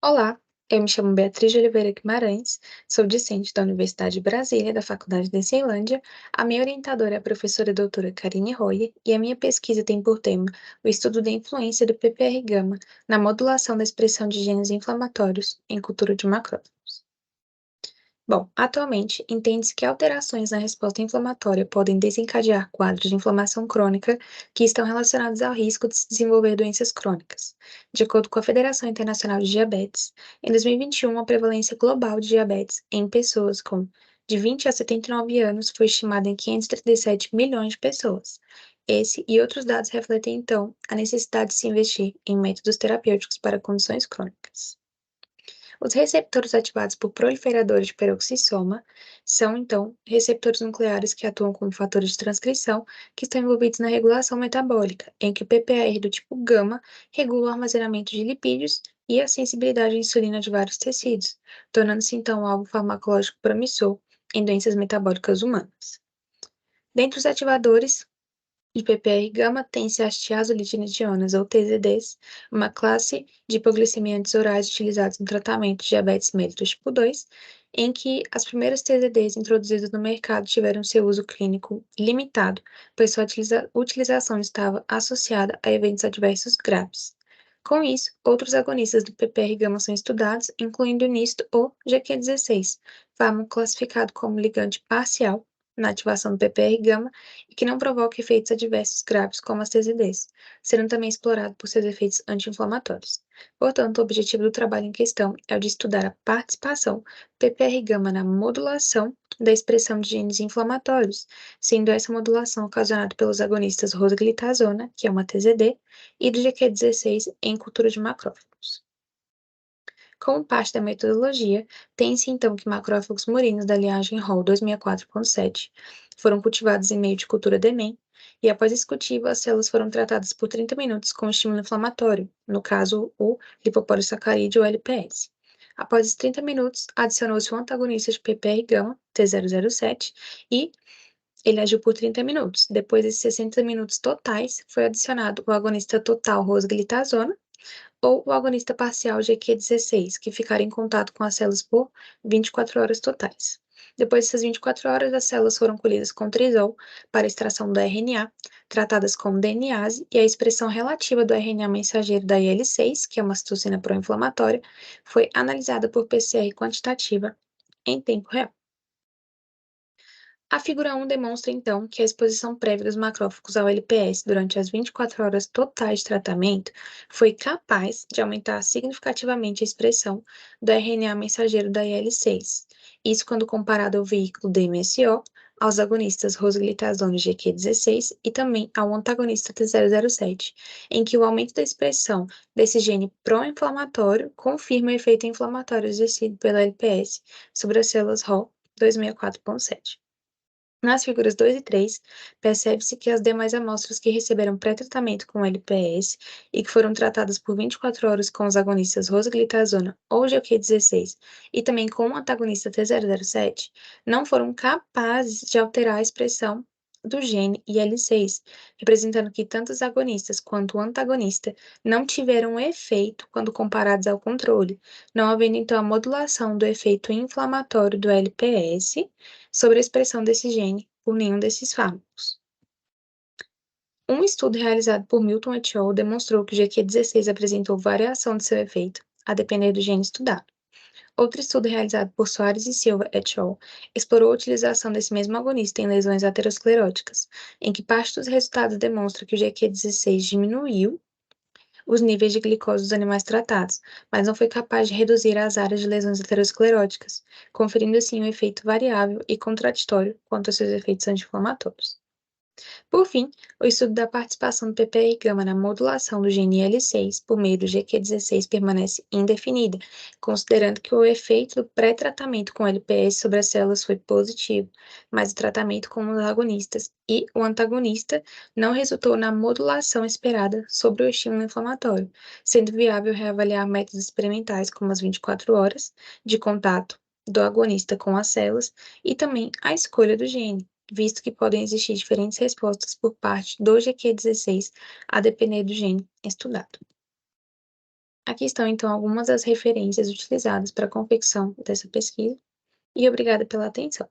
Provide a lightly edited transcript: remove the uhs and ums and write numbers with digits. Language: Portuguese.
Olá, eu me chamo Beatriz de Oliveira Guimarães, sou discente da Universidade de Brasília, da Faculdade de Ceilândia. A minha orientadora é a professora doutora Karine Royer e a minha pesquisa tem por tema o estudo da influência do PPR-gama na modulação da expressão de genes inflamatórios em cultura de macrófagos. Bom, atualmente, entende-se que alterações na resposta inflamatória podem desencadear quadros de inflamação crônica que estão relacionados ao risco de se desenvolver doenças crônicas. De acordo com a Federação Internacional de Diabetes, em 2021, a prevalência global de diabetes em pessoas com de 20 a 79 anos foi estimada em 537 milhões de pessoas. Esse e outros dados refletem, então, a necessidade de se investir em métodos terapêuticos para condições crônicas. Os receptores ativados por proliferadores de peroxissoma são, então, receptores nucleares que atuam como fatores de transcrição que estão envolvidos na regulação metabólica, em que o PPAR do tipo gama regula o armazenamento de lipídios e a sensibilidade à insulina de vários tecidos, tornando-se, então, alvo farmacológico promissor em doenças metabólicas humanas. Dentre os ativadores, de PPR-gama tem-se as tiazolidinedionas, ou TZDs, uma classe de hipoglicemiantes orais utilizados no tratamento de diabetes mellitus tipo 2, em que as primeiras TZDs introduzidas no mercado tiveram seu uso clínico limitado, pois sua utilização estava associada a eventos adversos graves. Com isso, outros agonistas do PPR-gama são estudados, incluindo o NIST ou GQ16, fármaco classificado como ligante parcial na ativação do PPR-gama e que não provoca efeitos adversos graves como as TZDs, sendo também explorado por seus efeitos anti-inflamatórios. Portanto, o objetivo do trabalho em questão é o de estudar a participação do PPR-gama na modulação da expressão de genes inflamatórios, sendo essa modulação ocasionada pelos agonistas rosglitazona, que é uma TZD, e do GQ16 em cultura de macrófagos. Como parte da metodologia, tem-se então que macrófagos murinos da linhagem Hall 264.7 foram cultivados em meio de cultura DEMEM, e após esse cultivo, as células foram tratadas por 30 minutos com estímulo inflamatório, no caso, o lipopolissacarídeo ou LPS. Após esses 30 minutos, adicionou-se o antagonista de PPR-gama, T007, e ele agiu por 30 minutos. Depois desses 60 minutos totais, foi adicionado o agonista total rosglitazona, ou o agonista parcial GQ16, que ficará em contato com as células por 24 horas totais. Depois dessas 24 horas, as células foram colhidas com trisol para extração do RNA, tratadas como DNase, e a expressão relativa do RNA mensageiro da IL-6, que é uma citocina pró-inflamatória, foi analisada por PCR quantitativa em tempo real. A figura 1 demonstra, então, que a exposição prévia dos macrófagos ao LPS durante as 24 horas totais de tratamento foi capaz de aumentar significativamente a expressão do RNA mensageiro da IL-6. Isso quando comparado ao veículo DMSO, aos agonistas rosglitazone GQ16 e também ao antagonista T007, em que o aumento da expressão desse gene pró-inflamatório confirma o efeito inflamatório exercido pela LPS sobre as células Hall 264.7. Nas figuras 2 e 3, percebe-se que as demais amostras que receberam pré-tratamento com LPS e que foram tratadas por 24 horas com os agonistas rosglitazona ou GQ16 e também com o antagonista T007 não foram capazes de alterar a expressão do gene IL-6, representando que tanto os agonistas quanto o antagonista não tiveram efeito quando comparados ao controle, não havendo então a modulação do efeito inflamatório do LPS sobre a expressão desse gene por nenhum desses fármacos. Um estudo realizado por Milton et al. Demonstrou que o GQ16 apresentou variação de seu efeito, a depender do gene estudado. Outro estudo realizado por Soares e Silva et al. Explorou a utilização desse mesmo agonista em lesões ateroscleróticas, em que parte dos resultados demonstra que o GQ16 diminuiu os níveis de glicose dos animais tratados, mas não foi capaz de reduzir as áreas de lesões ateroscleróticas, conferindo assim um efeito variável e contraditório quanto aos seus efeitos anti-inflamatórios. Por fim, o estudo da participação do PPR-gama na modulação do gene IL-6 por meio do GQ16 permanece indefinida, considerando que o efeito do pré-tratamento com LPS sobre as células foi positivo, mas o tratamento com os agonistas e o antagonista não resultou na modulação esperada sobre o estímulo inflamatório, sendo viável reavaliar métodos experimentais como as 24 horas de contato do agonista com as células e também a escolha do gene, visto que podem existir diferentes respostas por parte do GQ16 a depender do gene estudado. Aqui estão então algumas das referências utilizadas para a confecção dessa pesquisa e obrigada pela atenção.